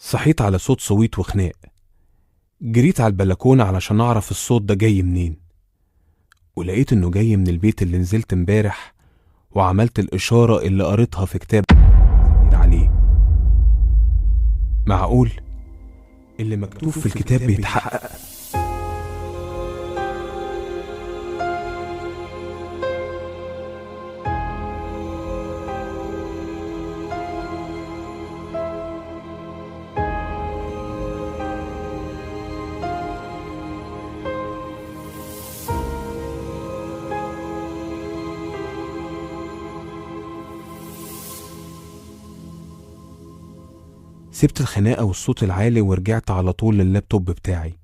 صحيت على صوت صويت وخناق. جريت على البلكونة علشان أعرف الصوت ده جاي منين، ولقيت إنه جاي من البيت اللي نزلت امبارح وعملت الإشارة اللي قريتها في كتاب زمير عليه. معقول اللي مكتوب في الكتاب بيتحقق؟ سبت الخناقة والصوت العالي ورجعت على طول لللابتوب بتاعي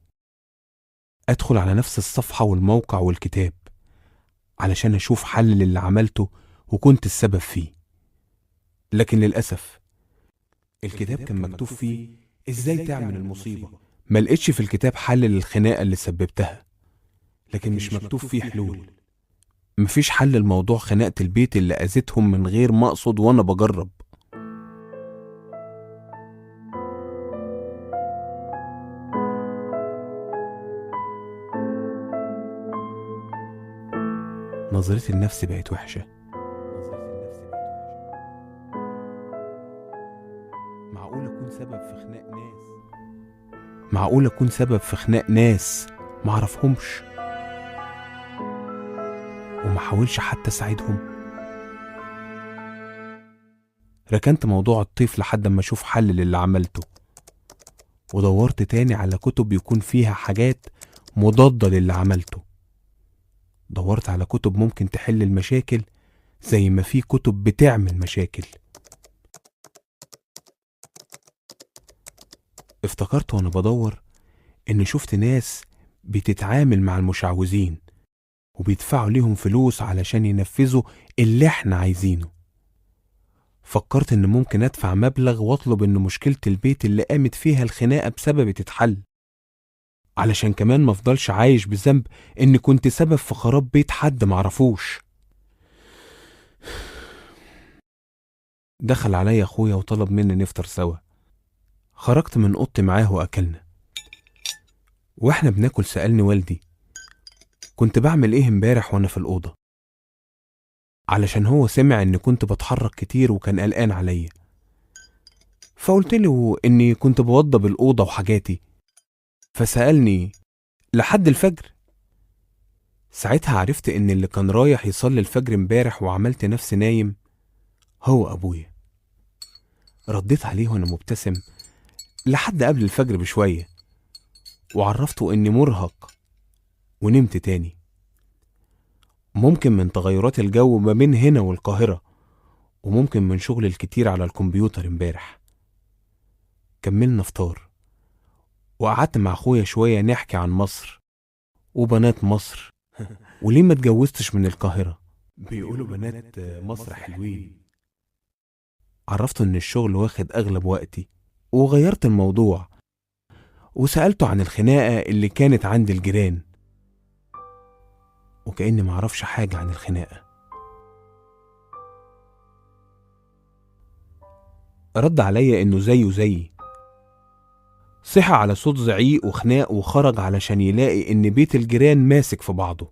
أدخل على نفس الصفحة والموقع والكتاب علشان أشوف حل للي عملته وكنت السبب فيه. لكن للأسف الكتاب كان مكتوب فيه إزاي تعمل المصيبة. ما لقيتش في الكتاب حل للخناقة اللي سببتها، لكن مش مكتوب فيه حلول. مفيش حل لموضوع خناقة البيت اللي أذيتهم من غير ما أقصد وأنا بجرب. نظرتي لنفسي بقت وحشة. معقول أكون سبب في خناق ناس معرفهمش وما حاولش حتى أساعدهم. ركنت موضوع الطيف لحد ما أشوف حل للي عملته، ودورت تاني على كتب يكون فيها حاجات مضادة للي عملته. دورت على كتب ممكن تحل المشاكل زي ما في كتب بتعمل مشاكل. افتكرت وانا بدور ان شفت ناس بتتعامل مع المشعوذين وبيدفعوا ليهم فلوس علشان ينفذوا اللي احنا عايزينه. فكرت ان ممكن ادفع مبلغ واطلب ان مشكلة البيت اللي قامت فيها الخناقة بسببي تتحل، علشان كمان مفضلش عايش بذنب اني كنت سبب في خراب بيت حد معرفوش. دخل عليا اخويا وطلب مني نفطر سوا. خرجت من اوضتي معاه واكلنا. واحنا بناكل سألني والدي كنت بعمل ايه امبارح وانا في الأوضة، علشان هو سمع اني كنت بتحرك كتير وكان قلقان عليا. فقلت له اني كنت بوضب الأوضة وحاجاتي. فسألني لحد الفجر. ساعتها عرفت ان اللي كان رايح يصلي الفجر امبارح وعملت نفسي نايم هو ابويا. رديت عليه وانا مبتسم لحد قبل الفجر بشوية، وعرفته اني مرهق ونمت تاني. ممكن من تغيرات الجو ما بين هنا والقاهرة، وممكن من شغل الكتير على الكمبيوتر امبارح. كملنا فطار وقعدت مع اخويا شوية نحكي عن مصر وبنات مصر وليه ما اتجوزتش من القاهرة. بيقولوا بنات مصر حلوين. عرفته ان الشغل واخد اغلب وقتي وغيرت الموضوع، وسألته عن الخناقة اللي كانت عند الجيران، وكأني معرفش حاجة عن الخناقة. رد عليا انه زيه زيي. صحى على صوت زعيق وخناق وخرج علشان يلاقي ان بيت الجيران ماسك في بعضه.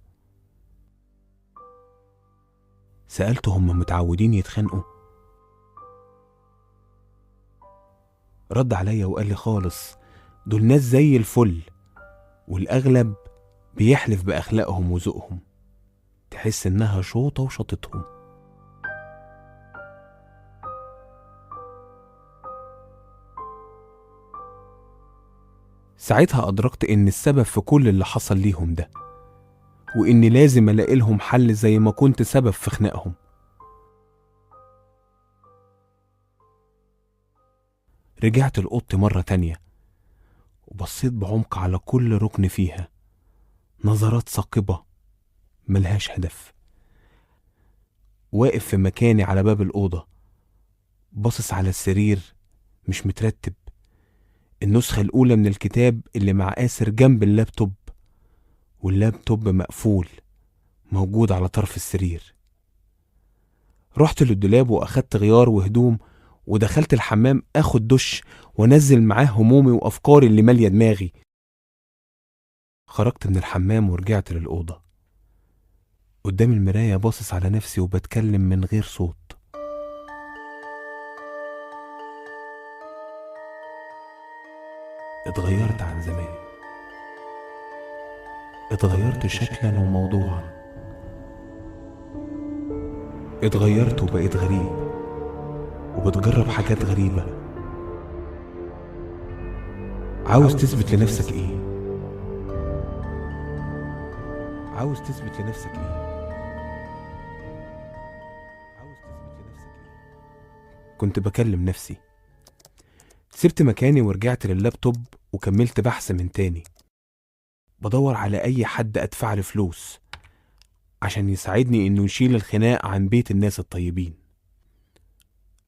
سألته هم متعودين يتخانقوا؟ رد عليا وقال لي خالص، دول ناس زي الفل والأغلب بيحلف بأخلاقهم وذوقهم، تحس إنها شوطة وشطتهم. ساعتها أدركت إن السبب في كل اللي حصل ليهم ده، وإني لازم ألاقي لهم حل زي ما كنت سبب في خناقهم. رجعت لأوضتي مرة تانية وبصيت بعمق على كل ركن فيها، نظرات ثاقبة ملهاش هدف. واقف في مكاني على باب الأوضة باصص على السرير مش مترتب، النسخة الأولى من الكتاب اللي مع آسر جنب اللابتوب، واللابتوب مقفول موجود على طرف السرير. رحت للدولاب وأخدت غيار وهدوم ودخلت الحمام اخد دش وانزل معاه همومي وافكاري اللي ماليه دماغي. خرجت من الحمام ورجعت للأوضة. قدام المراية باصص على نفسي وبتكلم من غير صوت. اتغيرت عن زمان، اتغيرت شكلا وموضوعا، اتغيرت وبقيت غريب وبتجرب حاجات غريبة. عاوز تثبت لنفسك ايه؟ عاوز تثبت لنفسك ايه؟ عاوز تثبت لنفسك ايه؟ كنت بكلم نفسي. سبت مكاني ورجعت لللابتوب وكملت بحث من تاني، بدور على اي حد ادفع له فلوس عشان يساعدني انه يشيل الخناق عن بيت الناس الطيبين.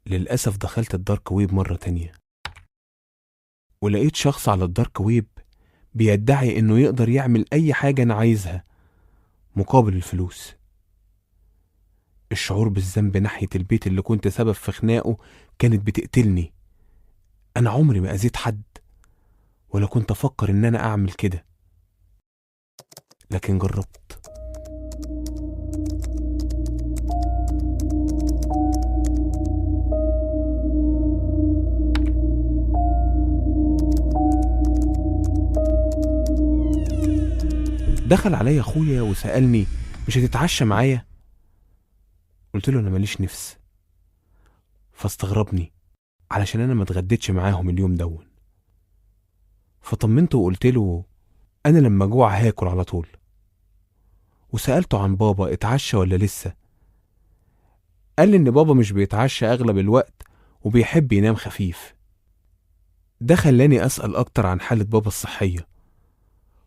للأسف دخلت الدارك ويب مرة تانية، ولقيت شخص على الدارك ويب بيدعي انه يقدر يعمل اي حاجة انا عايزها مقابل الفلوس. الشعور بالذنب ناحية البيت اللي كنت سبب في خناقه كانت بتقتلني. انا عمري ما اذيت حد ولا كنت افكر ان انا اعمل كده، لكن جربت. دخل عليا اخويا وسألني مش هتتعشى معايا؟ قلت له انا ماليش نفس. فاستغربني علشان انا ما اتغديتش معاهم اليوم دون. فطمنته وقلت له انا لما جوع هاكل على طول. وسألته عن بابا اتعشى ولا لسه. قال لي ان بابا مش بيتعشى اغلب الوقت وبيحب ينام خفيف. ده خلاني اسأل اكتر عن حالة بابا الصحية،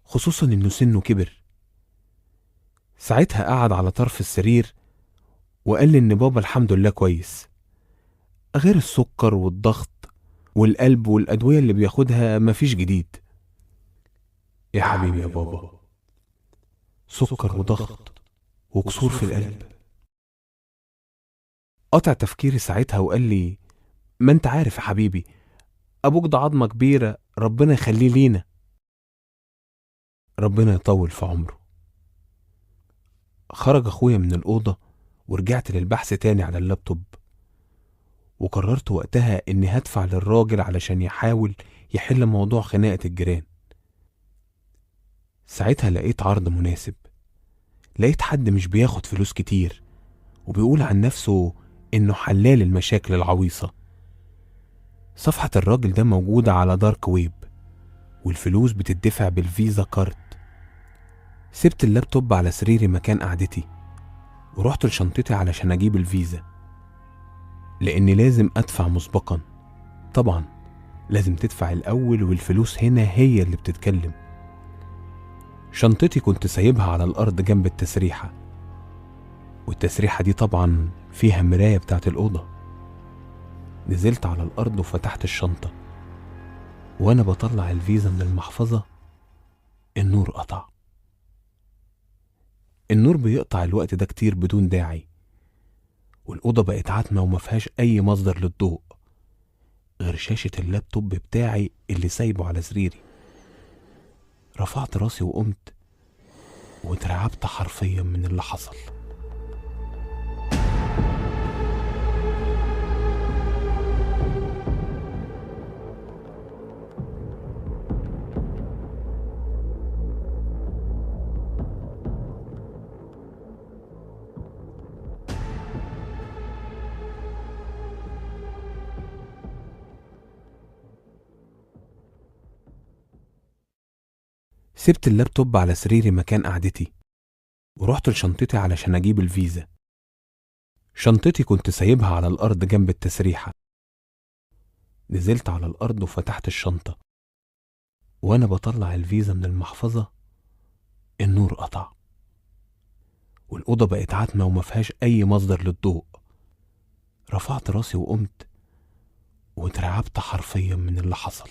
خصوصا انه سنه كبر. ساعتها قعد على طرف السرير وقال لي ان بابا الحمد لله كويس، غير السكر والضغط والقلب والادوية اللي بياخدها مفيش جديد. يا حبيبي يا بابا، سكر وضغط وكسور في القلب. قطع تفكيري ساعتها وقال لي ما انت عارف يا حبيبي، ابوك ده عظمة كبيرة ربنا يخليه لينا. ربنا يطول في عمره. خرج اخويا من الأوضة ورجعت للبحث تاني على اللابتوب، وقررت وقتها اني هدفع للراجل علشان يحاول يحل موضوع خناقة الجيران. ساعتها لقيت عرض مناسب، لقيت حد مش بياخد فلوس كتير وبيقول عن نفسه انه حلال المشاكل العويصة. صفحة الراجل ده موجودة على دارك ويب، والفلوس بتدفع بالفيزا كارد. سبت اللابتوب على سريري مكان قعدتي ورحت لشنطتي علشان اجيب الفيزا، لاني لازم ادفع مسبقا. طبعا لازم تدفع الاول والفلوس هنا هي اللي بتتكلم. شنطتي كنت سايبها على الارض جنب التسريحة، والتسريحة دي طبعا فيها مراية بتاعت الأوضة. نزلت على الأرض وفتحت الشنطة، وأنا بطلع الفيزا من المحفظة النور قطع. النور بيقطع الوقت ده كتير بدون داعي، والأوضة بقت عتمة ومفيهاش أي مصدر للضوء غير شاشة اللابتوب بتاعي اللي سايبه على سريري. رفعت راسي وقمت واترعبت حرفيا من اللي حصل. سبت اللابتوب على سريري مكان قعدتي ورحت لشنطتي علشان أجيب الفيزا. شنطتي كنت سايبها على الأرض جنب التسريحة. نزلت على الأرض وفتحت الشنطة، وأنا بطلع الفيزا من المحفظة النور قطع، والأوضة بقت عتمة ومفيهاش أي مصدر للضوء. رفعت راسي وقمت واترعبت حرفيا من اللي حصل.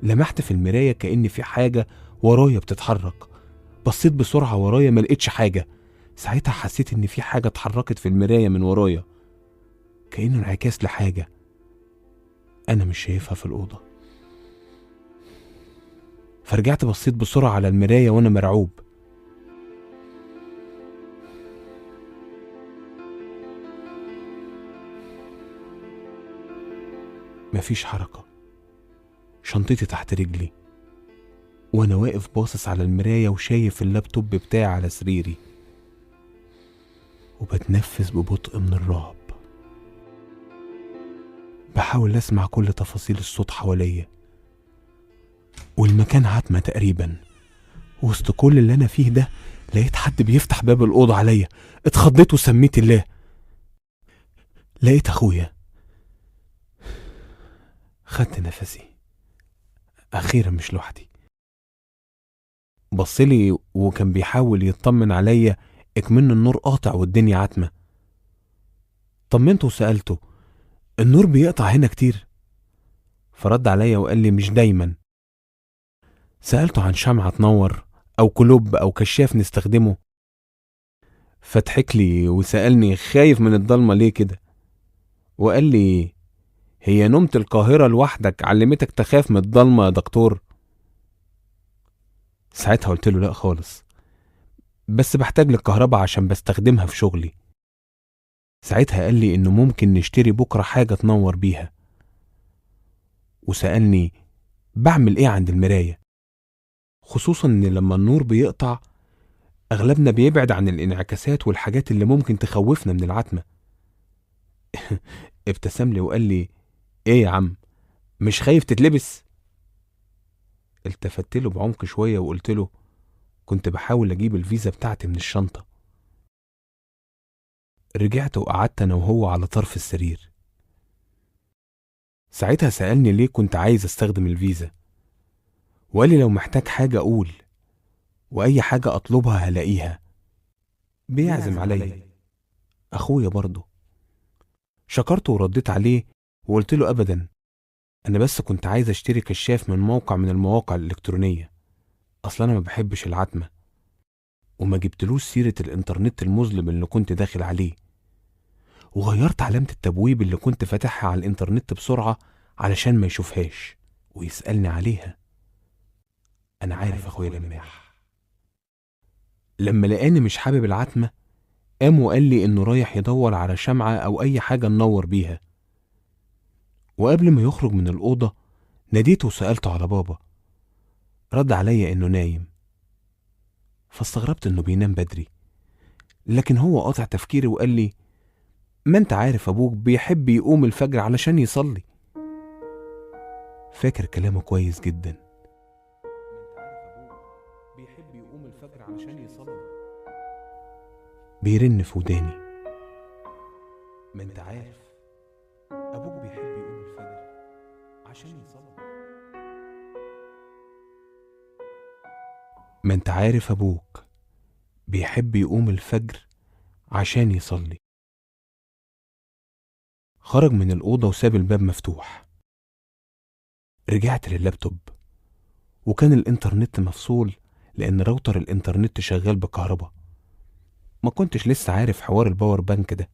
لمحت في المراية كأن في حاجة ورايا بتتحرك. بصيت بسرعة ورايا، ما لقيتش حاجة. ساعتها حسيت ان في حاجة اتحركت في المراية من ورايا، كأنه انعكاس لحاجة انا مش شايفها في الأوضة. فرجعت بصيت بسرعة على المراية وانا مرعوب. مفيش حركة. شنطتي تحت رجلي وانا واقف باصص على المراية وشايف اللابتوب بتاعي على سريري، وبتنفس ببطء من الرعب. بحاول اسمع كل تفاصيل الصوت حواليا، والمكان عتمة تقريبا. وسط كل اللي انا فيه ده لقيت حد بيفتح باب الأوضة عليا. اتخضيت وسميت الله. لقيت اخويا. خدت نفسي، اخيرا مش لوحدي. بصلي وكان بيحاول يطمن عليا، اكمن النور قاطع والدنيا عتمة. طمنته وسألته: النور بيقطع هنا كتير؟ فرد عليا وقال لي: مش دايما. سألته عن شمعة تنور او كلوب او كشاف نستخدمه، فضحك لي وسألني: خايف من الضلمة ليه كده؟ وقال لي: هي نومة القاهرة لوحدك علمتك تخاف من الضلمة يا دكتور؟ ساعتها قلت له: لا خالص، بس بحتاج للكهرباء عشان بستخدمها في شغلي. ساعتها قال لي انه ممكن نشتري بكرة حاجة تنور بيها، وسألني بعمل ايه عند المراية، خصوصا ان لما النور بيقطع اغلبنا بيبعد عن الانعكاسات والحاجات اللي ممكن تخوفنا من العتمة. ابتسم لي وقال لي: ايه يا عم، مش خايف تتلبس؟ التفت له بعمق شوية وقلت له: كنت بحاول اجيب الفيزا بتاعتي من الشنطة. رجعت وقعدت انا وهو على طرف السرير. ساعتها سألني ليه كنت عايز استخدم الفيزا، وقال لي لو محتاج حاجة اقول، واي حاجة اطلبها هلاقيها. بيعزم عليا. اخويا برضه. شكرته ورديت عليه وقلت له: ابدا، انا بس كنت عايز اشتري كشاف من موقع من المواقع الالكترونية، اصلا انا ما بحبش العتمة، وما جبتلوش سيرة الانترنت المظلم اللي كنت داخل عليه، وغيرت علامة التبويب اللي كنت فاتحها على الانترنت بسرعة علشان ما يشوفهاش ويسألني عليها. انا عارف اخويا لماح. لما لقاني مش حابب العتمة قام وقال لي انه رايح يدور على شمعة او اي حاجة ننور بيها. وقبل ما يخرج من الأوضة ناديته وسألته على بابا. رد عليا انه نايم، فاستغربت انه بينام بدري، لكن هو قاطع تفكيري وقال لي: ما انت عارف ابوك بيحب يقوم الفجر علشان يصلي. فاكر كلامه كويس جدا. بيحب يقوم الفجر علشان يصلي. بيرن في وداني: ما انت عارف ابوك بيحب يقوم الفجر عشان يصلي. ما انت عارف ابوك بيحب يقوم الفجر عشان يصلي. خرج من الأوضة وساب الباب مفتوح. رجعت لللابتوب وكان الانترنت مفصول لأن راوتر الانترنت شغال بكهرباء. ما كنتش لسه عارف حوار الباور بانك ده.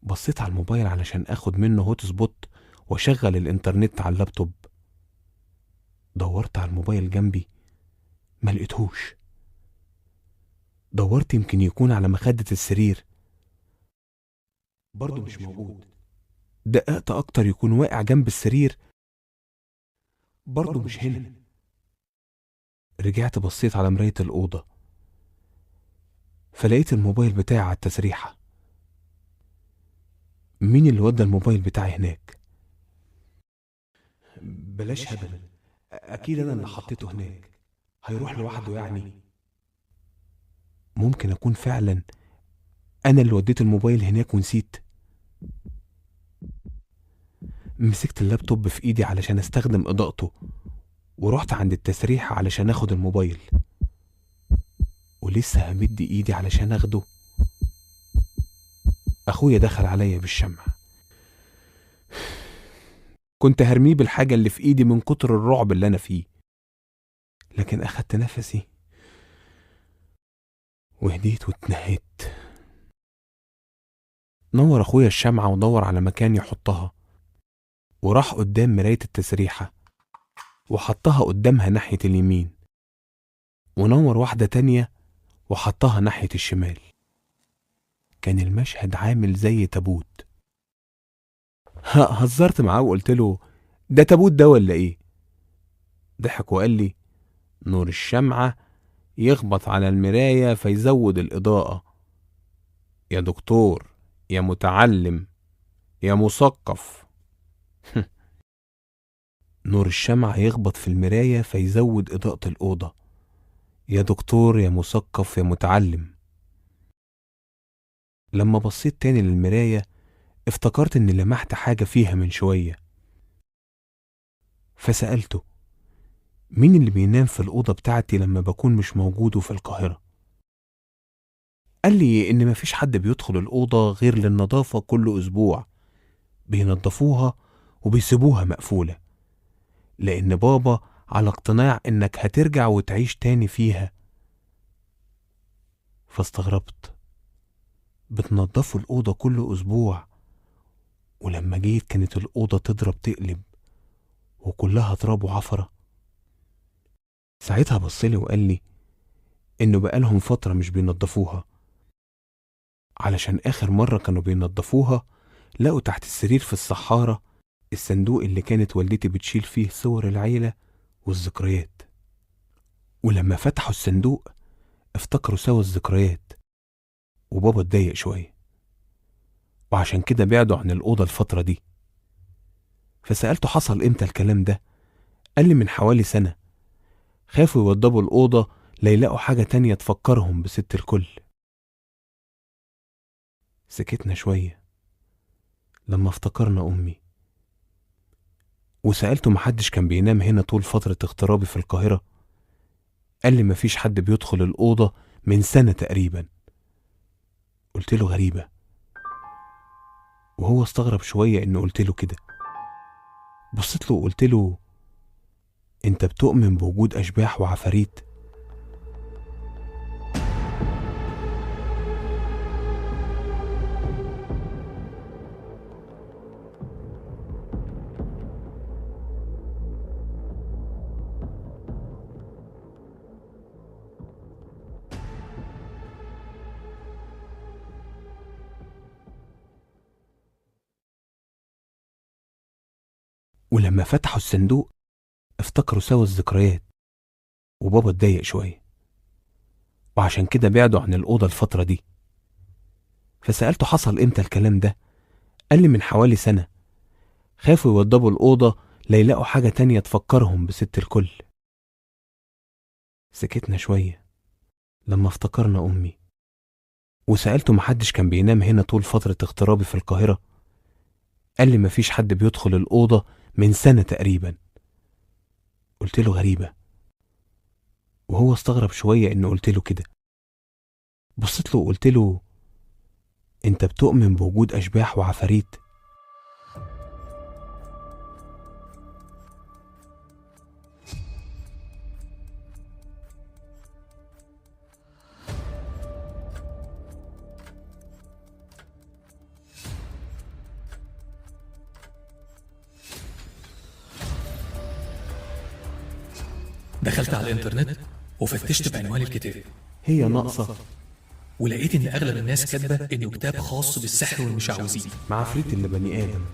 بصيت على الموبايل علشان اخد منه هوت سبوت واشغل الانترنت على اللابتوب. دورت على الموبايل جنبي ما لقيتهوش. دورت يمكن يكون على مخدة السرير، برضه مش موجود. دققت اكتر يكون واقع جنب السرير، برضه مش هنا. رجعت بصيت على مراية الأوضة فلقيت الموبايل بتاعي على التسريحة. مين اللي ودى الموبايل بتاعي هناك؟ بلاش هبل، أكيد أنا اللي حطيته هناك، هيروح لوحده يعني؟ ممكن أكون فعلا أنا اللي وديت الموبايل هناك ونسيت. مسكت اللابتوب في إيدي علشان أستخدم إضاءته ورحت عند التسريحة علشان أخد الموبايل، ولسه همد إيدي علشان أخده أخويا دخل عليا بالشمع. كنت هرميه بالحاجة اللي في ايدي من كتر الرعب اللي انا فيه. لكن اخدت نفسي وهديت واتنهيت. نور اخويا الشمعة ودور على مكان يحطها، وراح قدام مراية التسريحة وحطها قدامها ناحية اليمين، ونور واحدة تانية وحطها ناحية الشمال. كان المشهد عامل زي تابوت. هزرت معاه وقلت له: ده تابوت ده ولا ايه؟ ضحك وقال لي: نور الشمعة يخبط على المراية فيزود الإضاءة. يا دكتور، يا متعلم، يا مثقف. نور الشمعة يخبط في المراية فيزود إضاءة الأوضة. يا دكتور، يا مثقف، يا متعلم. لما بصيت تاني للمراية افتكرت إني لمحت حاجة فيها من شوية، فسألته: مين اللي بينام في الأوضة بتاعتي لما بكون مش موجود في القاهرة؟ قال لي إن مفيش حد بيدخل الأوضة غير للنظافة كل أسبوع، بينضفوها وبيسيبوها مقفولة، لأن بابا على اقتناع إنك هترجع وتعيش تاني فيها. فاستغربت، بتنضفوا الأوضة كل أسبوع؟ ولما جيت كانت الأوضة تضرب تقلب وكلها تراب وعفرة. ساعتها بصلي وقال لي إنه بقالهم فترة مش بينضفوها، علشان آخر مرة كانوا بينضفوها لقوا تحت السرير في الصحارة الصندوق اللي كانت والدتي بتشيل فيه صور العيلة والذكريات. ولما فتحوا الصندوق افتكروا سوا الذكريات، وبابا اتضايق شوية، وعشان كده بعدوا عن الأوضة الفترة دي. فسألته حصل امتى الكلام ده؟ قال لي من حوالي سنة، خافوا يوضبوا الأوضة ليلاقوا حاجة تانية تفكرهم بست الكل. سكتنا شوية لما افتكرنا أمي، وسألته محدش كان بينام هنا طول فترة اغترابي في القاهرة؟ قال لي مفيش حد بيدخل الأوضة من سنة تقريبا. قلت له غريبة، وهو استغرب شوية إنه قلت له كده. بصيت له وقلت له: أنت بتؤمن بوجود أشباح وعفاريت؟ ولما فتحوا الصندوق افتكروا سوا الذكريات، وبابا اتضايق شوية، وعشان كده بعدوا عن الأوضة الفترة دي. فسألته حصل امتى الكلام ده؟ قال لي من حوالي سنة، خافوا يوضبوا الأوضة ليلاقوا حاجة تانية تفكرهم بست الكل. سكتنا شوية لما افتكرنا أمي، وسألته محدش كان بينام هنا طول فترة اغترابي في القاهرة؟ قال لي مفيش حد بيدخل الأوضة من سنة تقريبا. قلت له غريبة، وهو استغرب شوية إنه قلت له كده. بصيت له وقلت له: أنت بتؤمن بوجود أشباح وعفاريت؟ دخلت على الانترنت وفتشت بعنوان الكتاب هي ناقصة، ولقيت ان اغلب الناس كاتبه انه كتاب خاص بالسحر والمشعوذين. مع عفريت اللي بني آدم.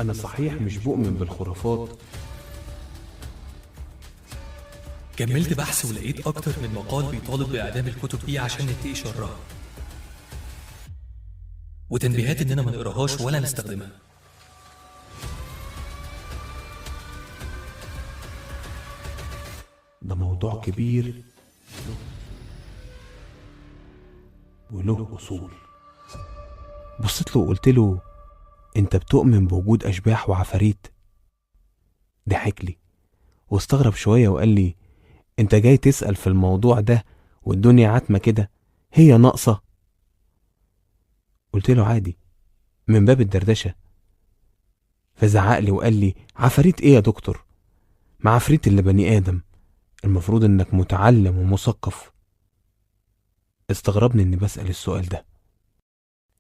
أنا صحيح مش بؤمن بالخرافات. كملت بحث ولقيت اكتر من مقال بيطالب باعدام الكتب دي عشان نتقي شرها، وتنبيهات اننا ما نقراهاش ولا نستخدمها. ده موضوع كبير وله أصول. بصيت له وقلت له: أنت بتؤمن بوجود أشباح وعفاريت؟ ضحك لي واستغرب شوية وقال لي: أنت جاي تسأل في الموضوع ده والدنيا عتمة كده؟ هي ناقصة. قلت له عادي من باب الدردشة. فزعقلي وقال لي عفاريت ايه يا دكتور؟ ما عفريت اللي بني آدم، المفروض انك متعلم ومثقف. استغربني اني بسأل السؤال ده،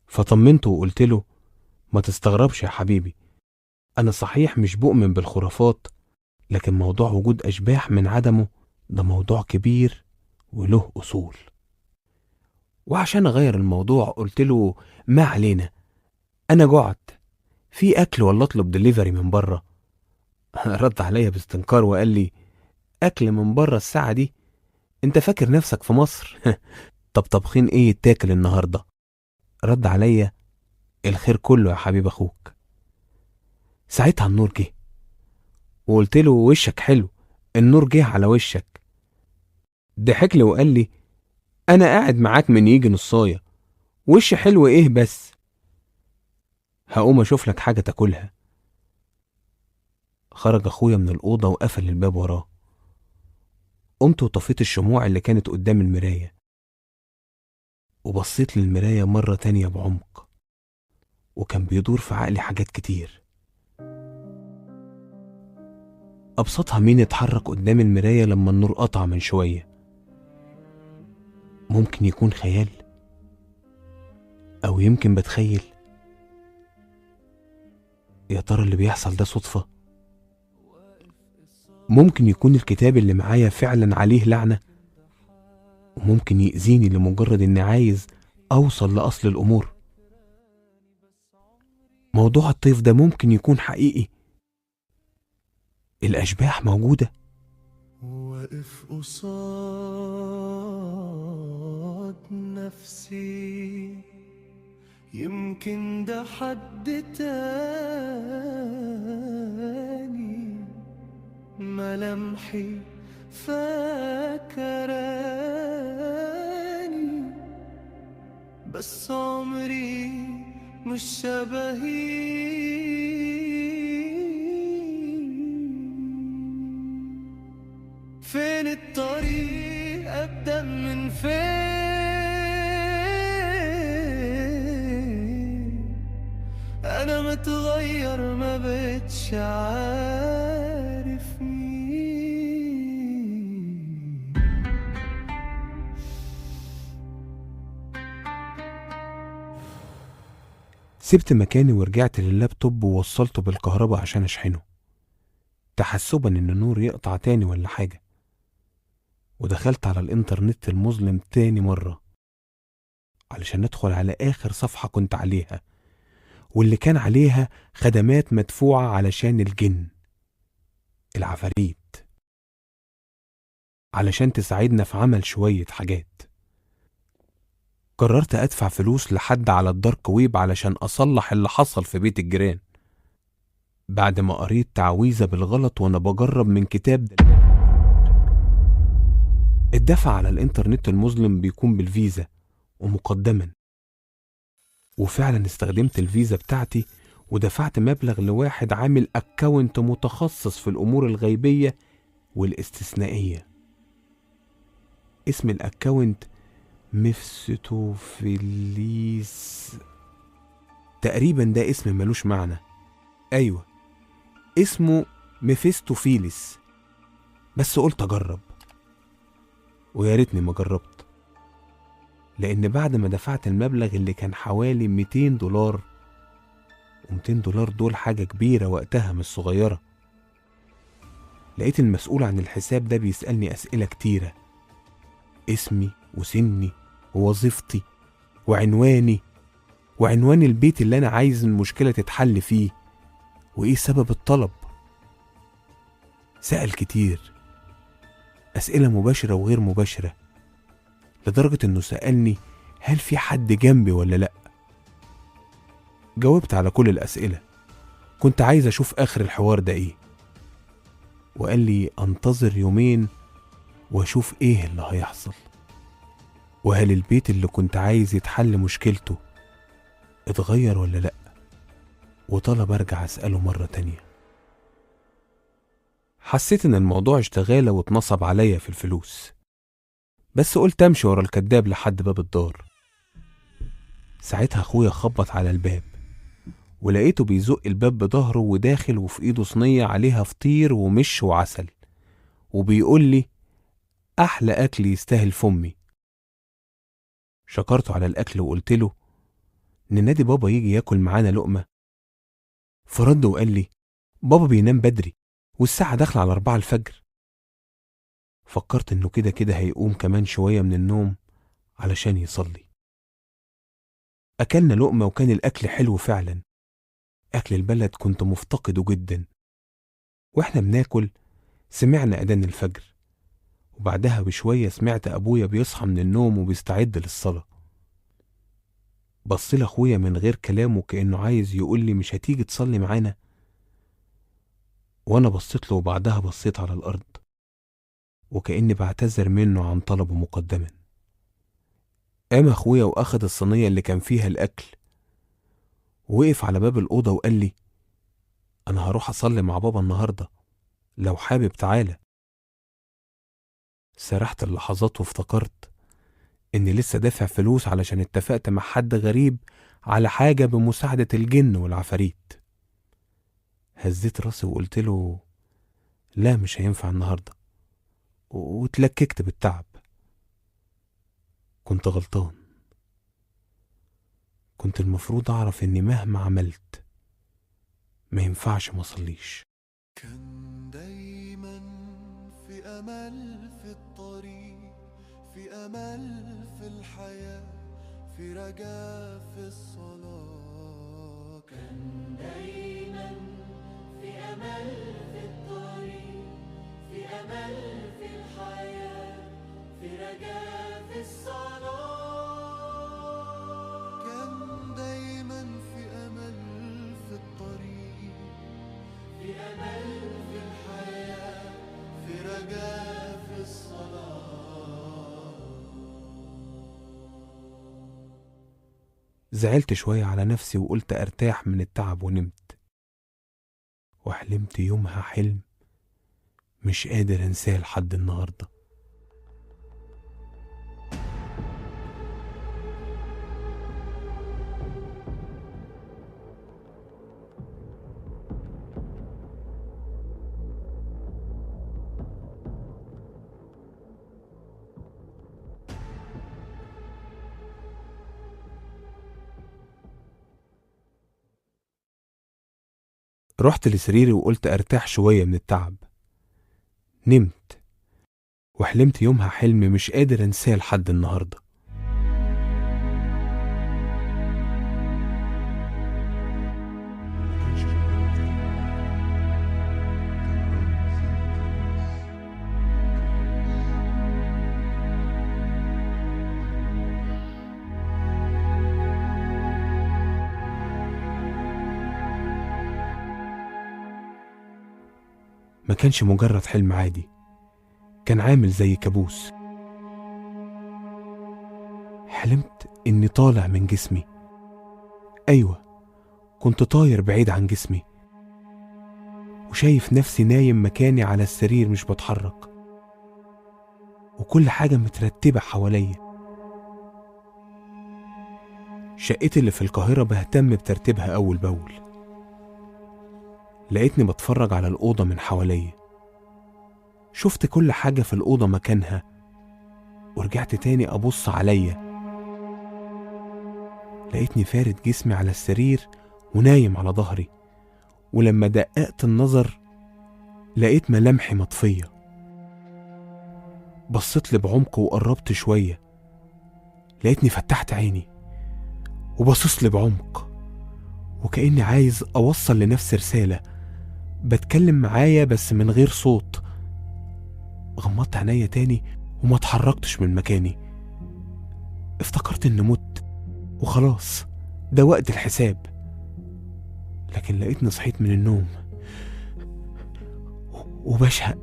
فطمنته وقلت له ما تستغربش يا حبيبي، انا صحيح مش بؤمن بالخرافات، لكن موضوع وجود اشباح من عدمه ده موضوع كبير وله اصول. وعشان اغير الموضوع قلت له ما علينا، انا جعت، في اكل ولا اطلب دليفري من بره؟ رد عليا باستنكار وقال لي اكل من بره الساعة دي؟ انت فاكر نفسك في مصر؟ طب طبخين ايه يتاكل النهارده؟ رد عليا الخير كله يا حبيب اخوك. ساعتها النور جه وقلت له وشك حلو، النور جه على وشك. ضحك لي وقال لي انا قاعد معاك من يجي نصايه، وش حلو ايه بس؟ هقوم اشوف لك حاجه تاكلها. خرج اخويا من الاوضه وقفل الباب وراه. قمت وطفيت الشموع اللي كانت قدام المرايه، وبصيت للمرايه مره تانية بعمق، وكان بيدور في عقلي حاجات كتير. ابسطها مين اتحرك قدام المرايه لما النور قطع من شويه؟ ممكن يكون خيال، او يمكن بتخيل. يا ترى اللي بيحصل ده صدفه؟ ممكن يكون الكتاب اللي معايا فعلا عليه لعنه، وممكن يأذيني لمجرد اني عايز اوصل لاصل الامور. موضوع الطيف ده ممكن يكون حقيقي، الاشباح موجوده. واقف قصاد نفسي، يمكن ده حد تاني، ملامحي فاكراني، بس عمري مش شبهي. فين الطريق أبدأ من فين؟ أنا متغير ما بقتش عارف مين. سبت مكاني ورجعت لللابتوب ووصلته بالكهرباء عشان اشحنه، تحسبا ان النور يقطع تاني ولا حاجه. ودخلت على الانترنت المظلم تاني مرة علشان ندخل على آخر صفحة كنت عليها، واللي كان عليها خدمات مدفوعة علشان الجن، العفاريت، علشان تساعدنا في عمل شوية حاجات. قررت أدفع فلوس لحد على الدارك ويب علشان أصلح اللي حصل في بيت الجيران، بعد ما قريت تعويذة بالغلط وأنا بجرب من كتاب الدفع على الانترنت المظلم بيكون بالفيزا ومقدما. وفعلا استخدمت الفيزا بتاعتي ودفعت مبلغ لواحد عامل اكاونت متخصص في الامور الغيبية والاستثنائية. اسم الاكاونت مفستوفيليس تقريبا، ده اسم ملوش معنى. ايوه اسمه مفستوفيليس، بس قلت اجرب، ويا ريتني ما جربت، لان بعد ما دفعت المبلغ اللي كان حوالي $200، و$200 دول حاجة كبيرة وقتها مش صغيرة، لقيت المسؤول عن الحساب ده بيسألني أسئلة كتيرة، اسمي وسني ووظيفتي وعنواني وعنوان البيت اللي أنا عايز المشكلة تتحل فيه، وإيه سبب الطلب. سأل كتير، أسئلة مباشرة وغير مباشرة، لدرجة إنه سألني هل في حد جنبي ولا لأ. جاوبت على كل الأسئلة، كنت عايز أشوف آخر الحوار ده إيه، وقال لي أنتظر يومين وأشوف إيه اللي هيحصل، وهل البيت اللي كنت عايز يتحل مشكلته اتغير ولا لأ، وطلب أرجع أسأله مرة تانية. حسيت إن الموضوع اشتغالة واتنصب عليا في الفلوس، بس قلت أمشي ورا الكداب لحد باب الدار. ساعتها اخويا خبط على الباب، ولقيته بيزق الباب بظهره وداخل، وفي ايده صينية عليها فطير ومش وعسل، وبيقول لي احلى اكل يستاهل فمي. شكرته على الاكل وقلت له ننادي بابا يجي ياكل معانا لقمة. فرد وقال لي بابا بينام بدري والساعة داخلة على 4 الفجر. فكرت انه كده كده هيقوم كمان شوية من النوم علشان يصلي. أكلنا لقمة وكان الأكل حلو فعلا، أكل البلد كنت مفتقده جدا. وإحنا بناكل سمعنا أذان الفجر، وبعدها بشوية سمعت أبويا بيصحى من النوم وبيستعد للصلاة. بص لأخويا من غير كلامه كأنه عايز يقول لي مش هتيجي تصلي معانا، وأنا بصيت له وبعدها بصيت على الأرض وكأني بعتذر منه عن طلبه مقدما. قام أخويا وأخد الصينية اللي كان فيها الأكل ووقف على باب الأوضة وقال لي أنا هروح أصلي مع بابا النهاردة، لو حابب تعالى. سرحت اللحظات وافتكرت إني لسه دافع فلوس علشان اتفقت مع حد غريب على حاجة بمساعدة الجن والعفاريت. هزيت راسي وقلت له لا مش هينفع النهاردة، واتلككت بالتعب. كنت غلطان، كنت المفروض أعرف إني مهما عملت ما ينفعش مصليش. كان دايما في أمل في الطريق، في أمل في الحياة، في رجاء في الصلاة. كان دايما في أمل في الطريق، في أمل في الحياة، في رجاء في الصلاة. كان دايما في أمل في الطريق، في أمل في الحياة، في رجاء في الصلاة. زعلت شوية على نفسي وقلت أرتاح من التعب ونمت، وحلمت يومها حلم مش قادر أنساه لحد النهاردة. رحت لسريري وقلت أرتاح شوية من التعب. نمت وحلمت يومها حلم مش قادر أنساه لحد النهاردة. ما كانش مجرد حلم عادي، كان عامل زي كابوس. حلمت إني طالع من جسمي، أيوة كنت طاير بعيد عن جسمي، وشايف نفسي نايم مكاني على السرير مش بتحرك، وكل حاجة مترتبة حواليا. شقتي اللي في القاهرة بهتم بترتيبها أول بأول. لقيتني بتفرج على الأوضة من حواليا، شفت كل حاجة في الأوضة مكانها، ورجعت تاني أبص عليا. لقيتني فارد جسمي على السرير ونايم على ظهري، ولما دققت النظر لقيت ملامحي مطفية. بصيت لي بعمق وقربت شوية، لقيتني فتحت عيني وبصص لي بعمق، وكأني عايز أوصل لنفسي رسالة، بتكلم معايا بس من غير صوت. غمضت عينيا تاني وما اتحركتش من مكاني. افتكرت اني مت وخلاص ده وقت الحساب، لكن لقيتني صحيت من النوم وبشهق،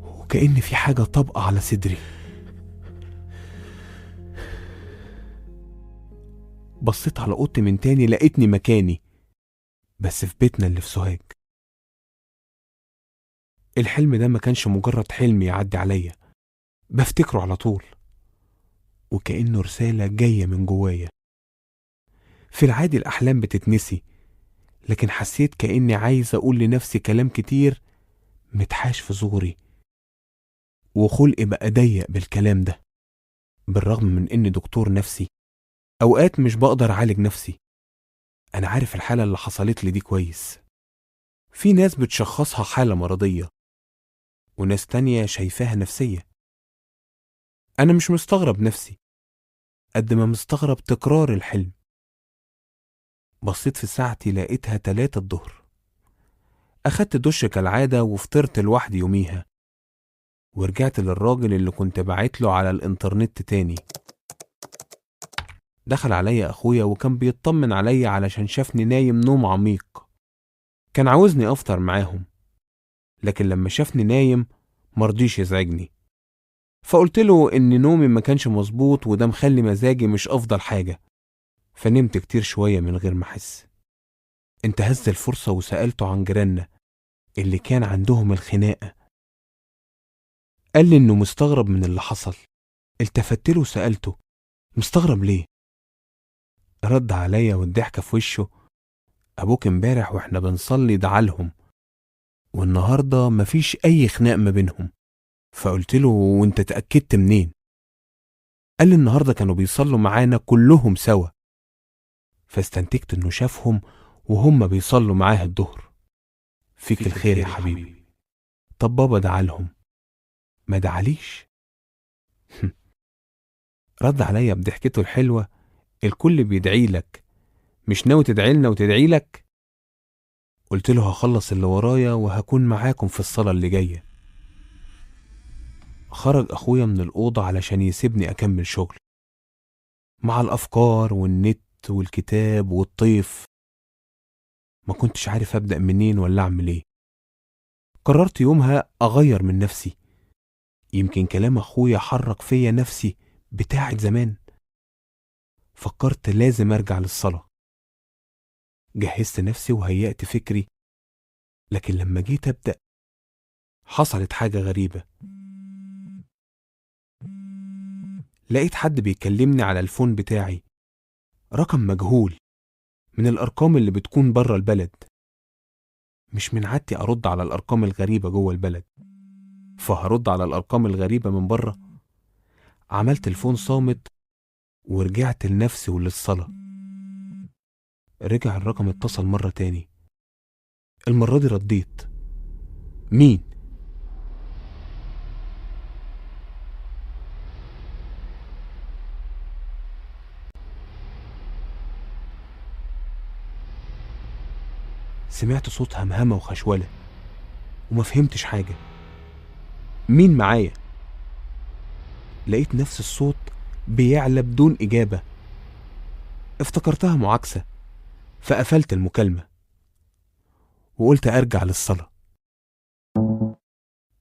وكأن في حاجة طابقة على صدري. بصيت على اوضتي من تاني، لقيتني مكاني بس في بيتنا اللي في سوهاج. الحلم ده ما كانش مجرد حلم يعدي عليا، بفتكره على طول، وكأنه رسالة جاية من جوايا. في العادي الأحلام بتتنسي، لكن حسيت كأني عايز أقول لنفسي كلام كتير متحاش في زوري، وخلقي بقى ضيق بالكلام ده. بالرغم من إني دكتور نفسي، أوقات مش بقدر أعالج نفسي. أنا عارف الحالة اللي حصلت لي دي كويس. في ناس بتشخصها حالة مرضية، وناس تانية شايفاها نفسية. أنا مش مستغرب نفسي قد ما مستغرب تكرار الحلم. بصيت في ساعتي لقيتها 3 الظهر. أخدت دش كالعادة وفطرت لوحدي يوميها، ورجعت للراجل اللي كنت بعتله على الإنترنت تاني. دخل عليا أخويا وكان بيطمن عليا علشان شافني نايم نوم عميق. كان عاوزني أفطر معاهم، لكن لما شافني نايم مرضيش يزعجني. فقلت له إن نومي ما كانش مظبوط وده مخلي مزاجي مش أفضل حاجة، فنمت كتير شوية من غير ما أحس. انتهزت الفرصة وسألته عن جيراننا اللي كان عندهم الخناقة. قال لي إنه مستغرب من اللي حصل. التفت له وسألته مستغرب ليه؟ رد عليا والضحكة في وشه: أبوك امبارح وإحنا بنصلي دعالهم، والنهاردة مفيش أي خناق ما بينهم. فقلت له وانت تأكدت منين؟ قال لي النهاردة كانوا بيصلوا معانا كلهم سوا، فاستنتجت انه شافهم وهم بيصلوا معاه الظهر. فيك الخير يا حبيبي. طب بابا دعالهم؟ ما دعاليش. رد عليا بضحكته الحلوة: الكل بيدعي لك، مش ناوي تدعي لنا وتدعي لك؟ قلت له هخلص اللي ورايا وهكون معاكم في الصلاة اللي جاية. خرج أخويا من الأوضة علشان يسيبني أكمل شغل مع الأفكار والنت والكتاب والطيف. ما كنتش عارف أبدأ منين ولا أعمل إيه. قررت يومها أغير من نفسي. يمكن كلام أخويا حرك فيا نفسي بتاعت زمان. فكرت لازم أرجع للصلاة. جهزت نفسي وهيأت فكري، لكن لما جيت أبدأ حصلت حاجة غريبة. لقيت حد بيكلمني على الفون بتاعي، رقم مجهول من الأرقام اللي بتكون برا البلد. مش من عادتي أرد على الأرقام الغريبة جوه البلد، فهرد على الأرقام الغريبة من برا. عملت الفون صامت ورجعت لنفسي وللصلاة. رجع الرقم اتصل مرة تاني. المرة دي رديت: مين؟ سمعت صوت همهمة وخشولة وما فهمتش حاجة. مين معايا؟ لقيت نفس الصوت بيعلى بدون إجابة. افتكرتها معاكسة، فقفلت المكالمة وقلت أرجع للصلاة.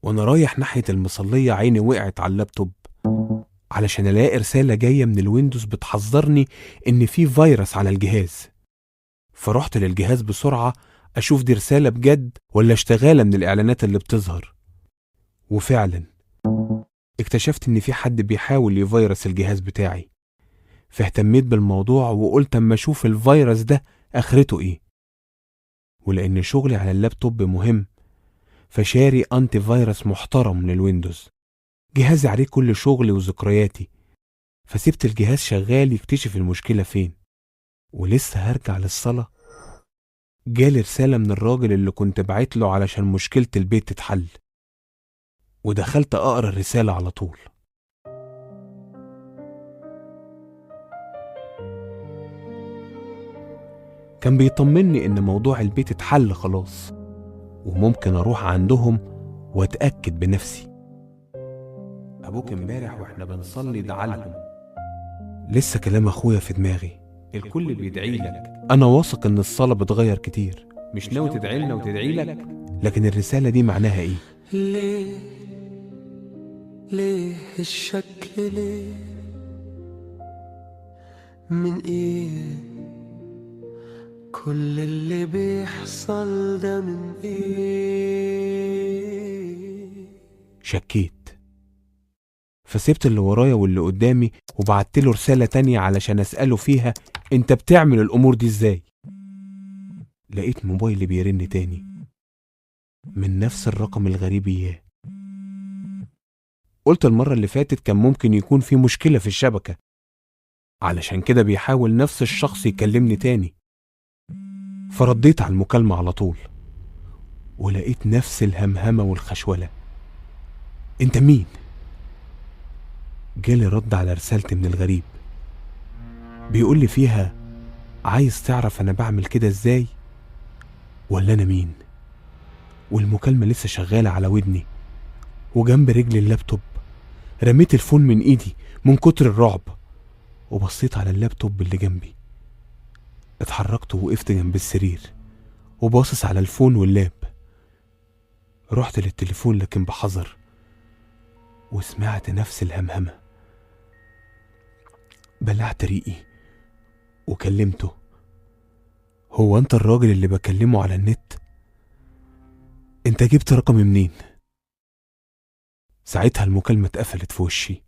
وأنا رايح ناحية المصلية عيني وقعت على اللابتوب علشان ألاقي رسالة جاية من الويندوز بتحذرني إن في فيروس على الجهاز. فرحت للجهاز بسرعة أشوف دي رسالة بجد ولا اشتغالة من الإعلانات اللي بتظهر. وفعلا اكتشفت إن في حد بيحاول يفيروس الجهاز بتاعي. فاهتميت بالموضوع وقلت أما أشوف الفيروس ده آخرته إيه. ولأن شغلي على اللابتوب مهم، فشاري أنتي فيروس محترم للويندوز. جهازي عليه كل شغلي وذكرياتي، فسبت الجهاز شغال يكتشف المشكلة فين. ولسه هرجع للصلاة جالي رسالة من الراجل اللي كنت بعت له علشان مشكلة البيت تتحل. ودخلت أقرأ الرسالة على طول. كان بيطمني إن موضوع البيت اتحل خلاص، وممكن أروح عندهم وأتأكد بنفسي. أبوك امبارح وإحنا بنصلي دعالهم. لسه كلام أخويا في دماغي: الكل بيدعي لك. أنا واثق إن الصلاة بتغير كتير. مش ناوي تدعي لنا وتدعي لك؟ لكن الرسالة دي معناها إيه؟ ليه الشك ليه؟ من ايه كل اللي بيحصل ده؟ من ايه؟ شكيت. فسبت اللي ورايا واللي قدامي وبعتله رسالة تانية علشان أسأله فيها انت بتعمل الأمور دي ازاي. لقيت موبايلي بيرن تاني من نفس الرقم الغريب اياه. قلت المرة اللي فاتت كان ممكن يكون في مشكلة في الشبكة، علشان كده بيحاول نفس الشخص يكلمني تاني. فرديت على المكالمة على طول ولقيت نفس الهمهمة والخشولة. انت مين؟ جالي رد على رسالتي من الغريب بيقول لي فيها عايز تعرف انا بعمل كده ازاي ولا انا مين. والمكالمة لسه شغالة على ودني وجنب رجلي اللابتوب. رميت الفون من ايدي من كتر الرعب وبصيت على اللابتوب اللي جنبي. اتحركت ووقفت جنب السرير وباصص على الفون واللاب. رحت للتليفون لكن بحذر وسمعت نفس الهمهمة. بلعت ريقي وكلمته. هو انت الراجل اللي بكلمه على النت؟ انت جبت رقمي منين؟ ساعتها المكالمة اتقفلت في وشي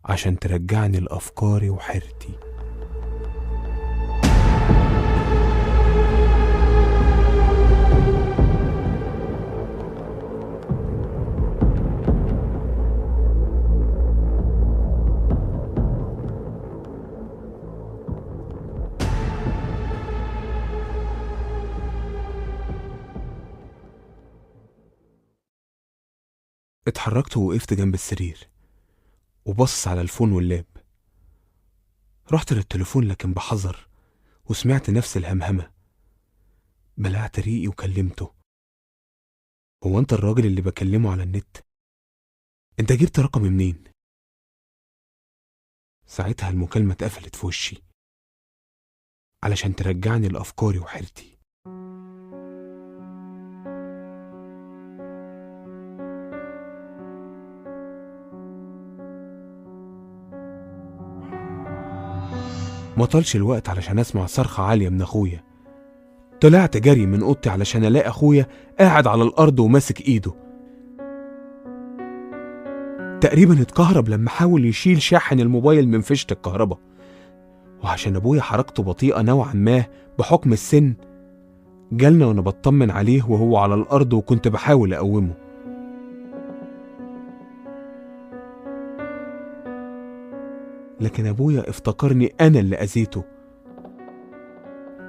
عشان ترجعني لأفكاري وحيرتي. اتحركت ووقفت جنب السرير وبص على الفون واللاب. رحت للتليفون لكن بحذر وسمعت نفس الهمهمة. بلعت ريقي وكلمته. هو انت الراجل اللي بكلمه على النت؟ انت جبت رقمي منين؟ ساعتها المكالمة اتقفلت في وشي علشان ترجعني لأفكاري وحيرتي. ما طالش الوقت علشان اسمع صرخة عالية من اخويا. طلعت جري من اوضتي علشان الاقي اخويا قاعد على الارض وماسك ايده. تقريبا اتكهرب لما حاول يشيل شاحن الموبايل من فيشة الكهرباء، وعشان ابويا حركته بطيئة نوعا ما بحكم السن جالنا وانا بطمن عليه وهو على الارض وكنت بحاول اقومه. لكن ابويا افتكرني انا اللي اذيته.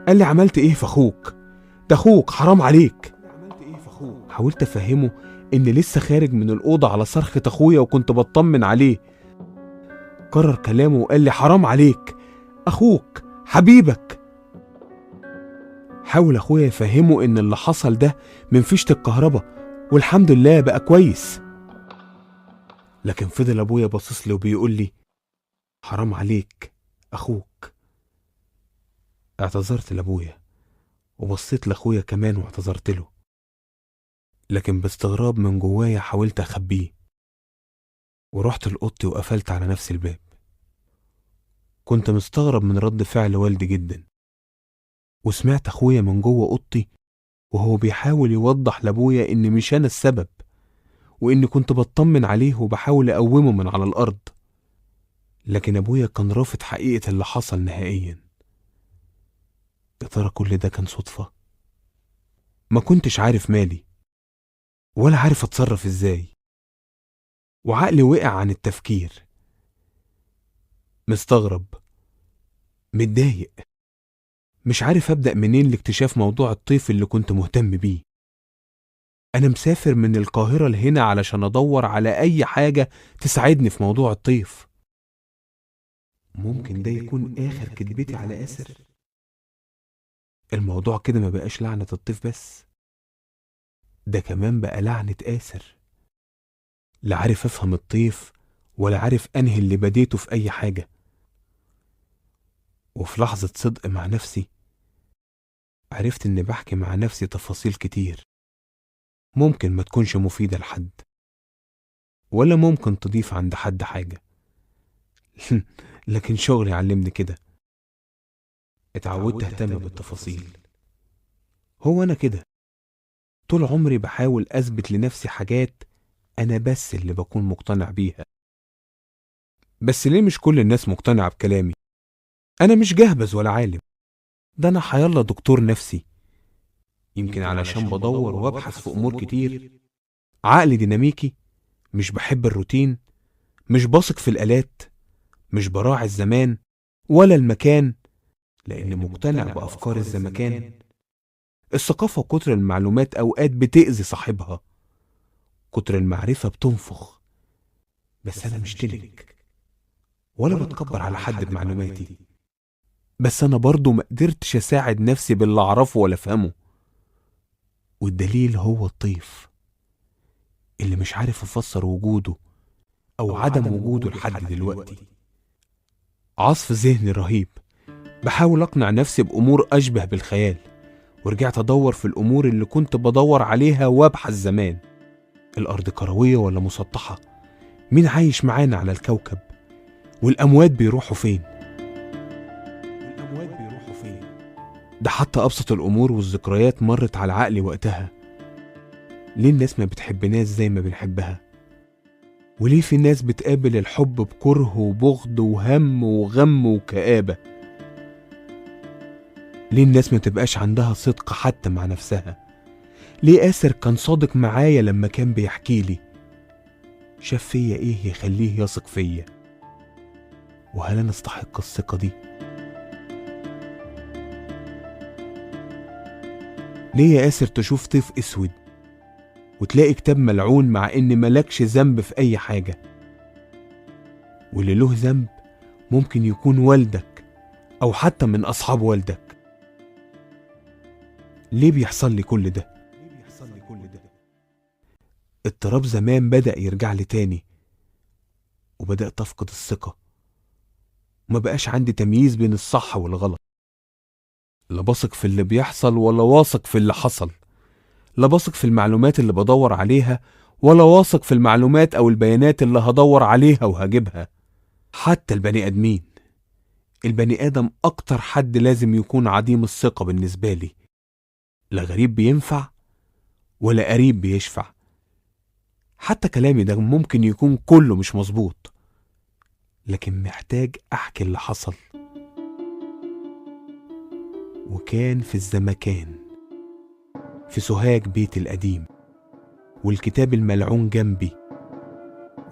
قال لي عملت ايه في اخوك؟ ده اخوك، حرام عليك. حاولت افهمه اني لسه خارج من الاوضه على صرخه اخويا وكنت بطمن عليه. كرر كلامه وقال لي حرام عليك، اخوك حبيبك. حاول اخويا يفهمه ان اللي حصل ده من فيشة الكهرباء والحمد لله بقى كويس. لكن فضل ابويا باصص لي وبيقول لي حرام عليك اخوك. اعتذرت لابويا وبصيت لاخويا كمان واعتذرت له، لكن باستغراب من جوايا حاولت اخبيه ورحت لأوضتي وقفلت على نفس الباب. كنت مستغرب من رد فعل والدي جدا، وسمعت اخويا من جوه اوضتي وهو بيحاول يوضح لابويا ان مش انا السبب واني كنت بطمن عليه وبحاول اقومه من على الارض. لكن ابويا كان رافض حقيقة اللي حصل نهائيا. يا ترى كل ده كان صدفة؟ ما كنتش عارف مالي ولا عارف اتصرف ازاي، وعقلي وقع عن التفكير. مستغرب، متضايق، مش عارف ابدأ منين لاكتشاف موضوع الطيف اللي كنت مهتم بيه. انا مسافر من القاهرة لهنا علشان ادور على اي حاجة تساعدني في موضوع الطيف. ممكن ده يكون اخر كدبتي على آسر. الموضوع كده ما بقاش لعنة الطيف بس، ده كمان بقى لعنة آسر. لا عارف افهم الطيف ولا عارف انهي اللي بديته في اي حاجة. وفي لحظة صدق مع نفسي عرفت اني بحكي مع نفسي تفاصيل كتير ممكن ما تكونش مفيدة لحد ولا ممكن تضيف عند حد حاجة. لكن شغلي علمني كده. اتعودت اهتم بالتفاصيل. هو انا كده طول عمري بحاول اثبت لنفسي حاجات أنا بس اللي بكون مقتنع بيها. بس ليه مش كل الناس مقتنعة بكلامي؟ أنا مش جهبذ ولا عالم، ده أنا حيالله دكتور نفسي. يمكن علشان بدور وابحث في أمور كتير، عقلي ديناميكي، مش بحب الروتين، مش بثق في الآلات، مش براعي الزمان ولا المكان، لأني مقتنع بأفكار الزمكان. الثقافة وكتر المعلومات أوقات بتأذي صاحبها، كتر المعرفة بتنفخ. بس أنا مش تلك ولا بتكبر على حد بمعلوماتي، بس أنا برضو مقدرتش أساعد نفسي باللي أعرفه ولا أفهمه. والدليل هو الطيف اللي مش عارف أفسر وجوده أو عدم وجوده لحد دلوقتي. عصف ذهني رهيب، بحاول أقنع نفسي بأمور أشبه بالخيال، ورجعت أدور في الأمور اللي كنت بدور عليها وابحث زمان. الأرض كروية ولا مسطحة؟ مين عايش معانا على الكوكب؟ والأموات بيروحوا فين؟ ده حتى أبسط الأمور والذكريات مرت على عقلي وقتها. ليه الناس ما بتحبناش زي ما بنحبها؟ وليه في ناس بتقابل الحب بكره وبغض وهم وغم وكآبة؟ ليه الناس ما تبقاش عندها صدق حتى مع نفسها؟ ليه آسر كان صادق معايا لما كان بيحكيلي؟ شاف فيا ايه يخليه يثق فيا؟ وهل انا استحق الثقة دي؟ ليه يا آسر تشوف طيف اسود وتلاقي كتاب ملعون مع ان ملكش ذنب في اي حاجة؟ واللي له ذنب ممكن يكون والدك او حتى من اصحاب والدك. ليه بيحصل لي كل ده؟ اضطراب زمان بدأ يرجع لي تاني، وبدأت أفقد الثقة، وما بقاش عندي تمييز بين الصح والغلط. لا بثق في اللي بيحصل ولا واثق في اللي حصل، لا بثق في المعلومات اللي بدور عليها ولا واثق في المعلومات أو البيانات اللي هدور عليها وهجيبها. حتى البني آدمين، البني آدم أكتر حد لازم يكون عديم الثقة بالنسبة لي. لا غريب بينفع ولا قريب بيشفع. حتى كلامي ده ممكن يكون كله مش مظبوط، لكن محتاج أحكي اللي حصل. وكان في الزمكان، في سوهاج بيتي القديم، والكتاب الملعون جنبي،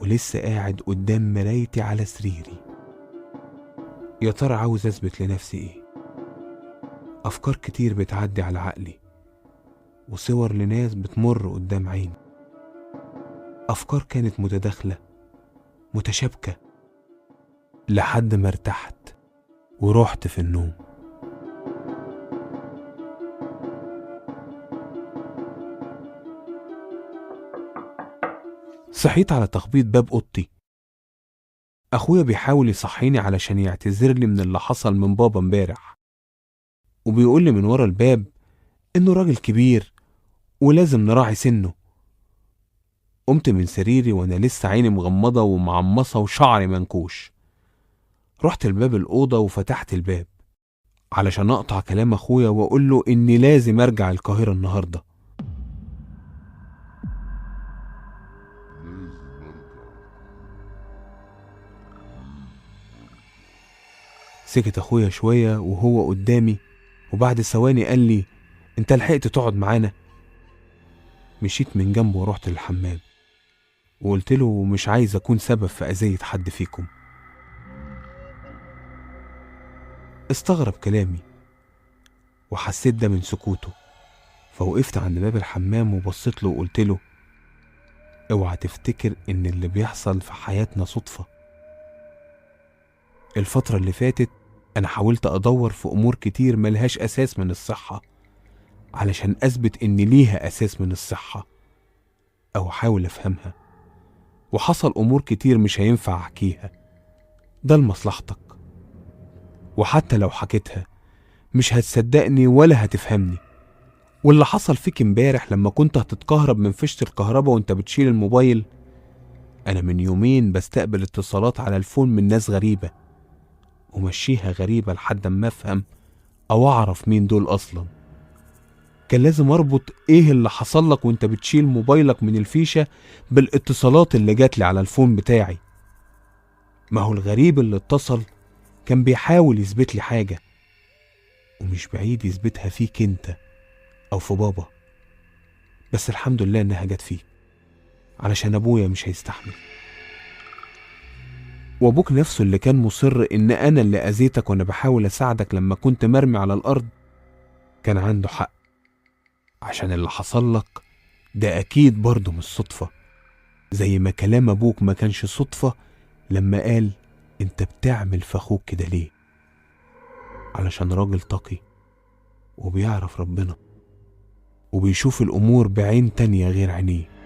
ولسه قاعد قدام مرايتي على سريري. يا ترى عاوز أثبت لنفسي إيه؟ أفكار كتير بتعدي على عقلي، وصور لناس بتمر قدام عيني. أفكار كانت متداخلة متشابكة، لحد ما ارتحت ورحت في النوم. صحيت على تخبيط باب أوضتي. أخويا بيحاول يصحيني علشان يعتذر لي من اللي حصل من بابا امبارح، وبيقول لي من ورا الباب إنه راجل كبير ولازم نراعي سنه. قمت من سريري وأنا لسه عيني مغمضة ومعمصة وشعري منكوش. رحت لباب الأوضة وفتحت الباب علشان أقطع كلام أخويا وأقول له إني لازم أرجع القاهرة النهاردة. سكت أخويا شوية وهو قدامي، وبعد ثواني قال لي: أنت لحقت تقعد معانا؟ مشيت من جنبه ورحت للحمام، وقلت له مش عايز أكون سبب في أذية حد فيكم. استغرب كلامي وحسيت ده من سكوته، فوقفت عند باب الحمام وبصيت له وقلت له: اوعى تفتكر إن اللي بيحصل في حياتنا صدفة. الفترة اللي فاتت أنا حاولت أدور في أمور كتير ملهاش أساس من الصحة علشان أثبت إن ليها أساس من الصحة، أو أحاول أفهمها. وحصل أمور كتير مش هينفع أحكيها، ده لمصلحتك، وحتى لو حكيتها مش هتصدقني ولا هتفهمني. واللي حصل فيك امبارح لما كنت هتتكهرب من فيشة الكهرباء وانت بتشيل الموبايل، أنا من يومين بستقبل اتصالات على الفون من ناس غريبة، ومشيها غريبة لحد ما أفهم أو أعرف مين دول أصلا. كان لازم اربط ايه اللي حصل لك وانت بتشيل موبايلك من الفيشة بالاتصالات اللي جات لي على الفون بتاعي. ما هو الغريب اللي اتصل كان بيحاول يثبت لي حاجة، ومش بعيد يثبتها فيك انت او في بابا، بس الحمد لله انها جت فيك علشان ابويا مش هيستحمل. وابوك نفسه اللي كان مصر ان انا اللي اذيتك وانا بحاول اساعدك لما كنت مرمي على الارض كان عنده حق، عشان اللي حصل لك ده اكيد برضه مش صدفة، زي ما كلام ابوك ما كانش صدفة لما قال انت بتعمل في اخوك كده ليه، علشان راجل تقي وبيعرف ربنا وبيشوف الامور بعين تانية غير عينيه.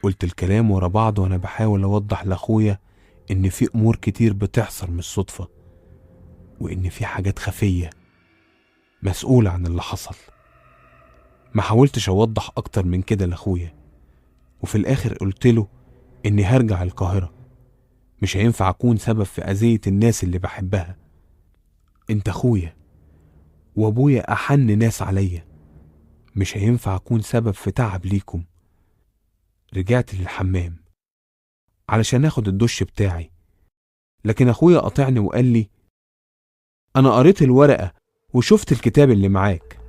قلت الكلام ورا بعض وانا بحاول اوضح لاخويا ان في امور كتير بتحصل مش صدفة، وان في حاجات خفية مسؤولة عن اللي حصل. ما حاولتش اوضح اكتر من كده لاخويا، وفي الاخر قلت له اني هرجع القاهرة، مش هينفع اكون سبب في اذية الناس اللي بحبها. انت اخويا وابويا احن ناس عليا، مش هينفع اكون سبب في تعب ليكم. رجعت للحمام علشان اخد الدش بتاعي، لكن اخويا قاطعني وقال لي انا قريت الورقة وشفت الكتاب اللي معاك،